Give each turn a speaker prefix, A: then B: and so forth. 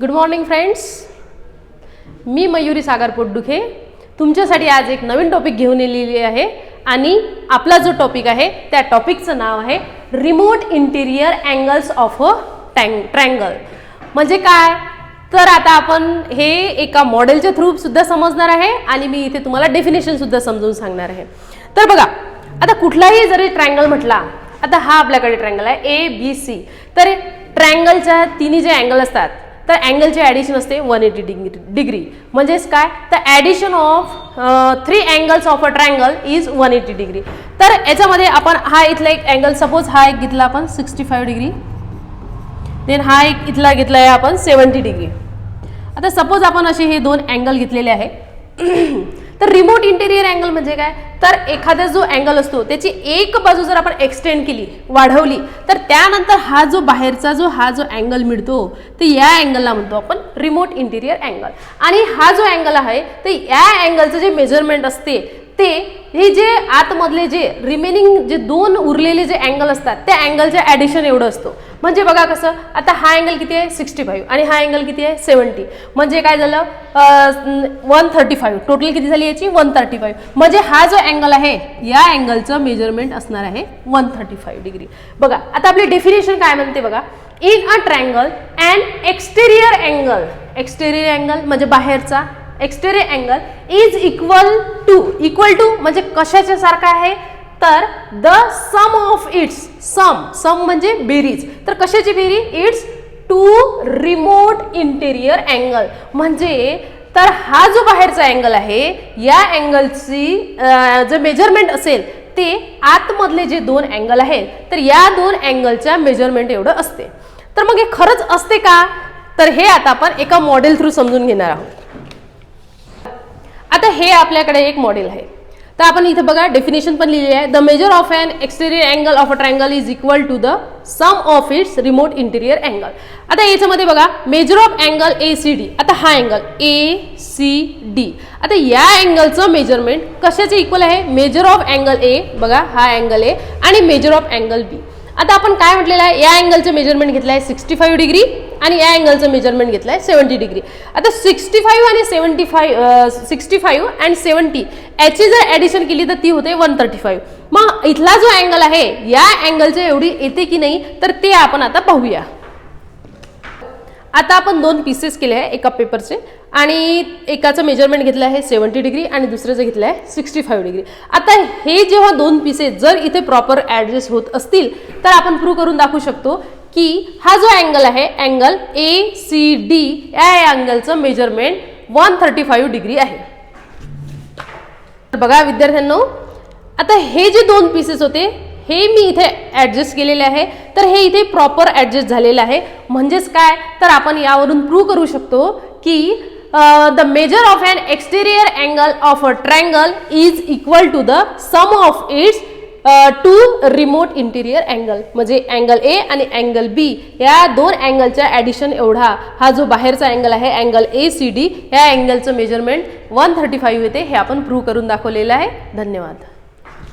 A: Good morning friends, मी मयुरी सागर पोटदुखे तुमच्यासाठी आज एक नवीन टॉपिक घेऊन आलेली आहे आणि आपला जो टॉपिक आहे त्या टॉपिकचं नाव आहे remote interior angles of a triangle. म्हणजे काय तर आता आपण हे एका मॉडेलच्या थ्रू सुद्धा समजणार आहे आणि मी इथे तुम्हाला डेफिनेशन सुद्धा समजून सांगणार आहे. तर बघा, आता कुठलाही जरी ट्रायंगल म्हटला, आता हा आपल्याकडे ट्रायंगल आहे ए बी सी. तर ट्रायंगलच्या तिन्ही जे अँगल असतात तर अँगलचे ॲडिशन असते 180 डिग्री. म्हणजेच काय तर addition of 3 angles of a triangle is 180 degree. तर याच्यामध्ये आपण हा इथला एक अँगल, सपोज हा एक घेतला आपण 65 डिग्री, देन हा एक इथला घेतला आहे आपण 70 डिग्री. आता सपोज आपण असे हे दोन अँगल घेतलेले आहे. तर रिमोट इंटेरियर अँगल म्हणजे काय तर एखादा जो अँगल असतो त्याची एक बाजू जर आपण एक्सटेंड केली, वाढवली, तर त्यानंतर हा जो बाहेरचा हा जो अँगल मिळतो तर या अँगलला म्हणतो आपण रिमोट इंटेरियर अँगल. आणि हा जो अँगल आहे तर या अँगलचं जे मेजरमेंट असते ते हे जे आतमधले जे रिमेनिंग जे दोन उरलेले जे अँगल असतात त्या अँगलचे ॲडिशन एवढं असतो. म्हणजे बघा कसं, आता हा अँगल किती आहे 65 आणि हा अँगल किती आहे 70. म्हणजे काय झालं 135. टोटल किती झाली याची 135. म्हणजे हा जो अँगल आहे या अँगलचं मेजरमेंट असणार आहे 135 डिग्री. बघा आता आपली डेफिनेशन काय म्हणते बघा, in a triangle and exterior angle म्हणजे बाहेरचा exterior angle is equal to म्हणजे कशाच्या सारखा आहे तर the sum of its sum म्हणजे बेरीज. तर कशाची बेरीज its two remote interior angle. म्हणजे तर हा जो बाहेरचा अँगल आहे या अँगलची जे मेजरमेंट असेल ते आतमधले जे दोन अँगल आहेत तर या दोन अँगलच्या मेजरमेंट एवढं असते. तर मग हे खरंच असते का तर हे आता आपण एका मॉडेल थ्रू समजून घेणार आहोत. आता हे आपल्याकडे एक मॉडेल आहे. तर आपण इथे बघा डेफिनेशन पण लिहिली आहे. The measure of an exterior angle of a triangle is equal to the sum of its remote interior angle. आता याच्यामध्ये बघा मेजर ऑफ अँगल ACD. आता हा अँगल ACD, आता या अँगलचं मेजरमेंट कशाचे इक्वल आहे, मेजर ऑफ अँगल A, बघा हा अँगल A आणि मेजर ऑफ अँगल B. आता आपण काय म्हटलेलं आहे, या अँगलचं मेजरमेंट घेतलं आहे 65 डिग्री आणि या अँगलचं मेजरमेंट घेतलं आहे 70 डिग्री. आता 65 आणि 70 याची जर ॲडिशन केली तर ती होते 135. मग इथला जो अँगल आहे या अँगलच्या एवढी येते की नाही तर ते आपण आता पाहूया. आता आपण दोन पीसेस केले आहे एका पेपरचे आणि एकाचं मेजरमेंट घेतलं आहे 70 डिग्री आणि दुसऱ्याचं घेतलं आहे 65 डिग्री. आता हे जेव्हा दोन पीसेस जर इथे प्रॉपर ॲडजस्ट होत असतील तर आपण प्रूव्ह करून दाखवू शकतो की हा जो अँगल आहे अँगल ACD या अँगलचं मेजरमेंट 135 डिग्री आहे. बघा विद्यार्थ्यांनो, आता हे जे दोन पीसेस होते हे मी इथे ॲडजस्ट केलेले आहे तर हे इथे प्रॉपर ॲडजस्ट झालेलं आहे. म्हणजेच काय तर आपण यावरून प्रूव्ह करू शकतो की the measure of an exterior angle of a triangle is equal to the sum of its two remote interior angle. म्हणजे अँगल A आणि अँगल B या दोन अँगलच्या ॲडिशन एवढा हा जो बाहेरचा अँगल आहे अँगल ACD या अँगलचं मेजरमेंट 135 येते. हे आपण प्रूव्ह करून दाखवलेलं आहे. धन्यवाद.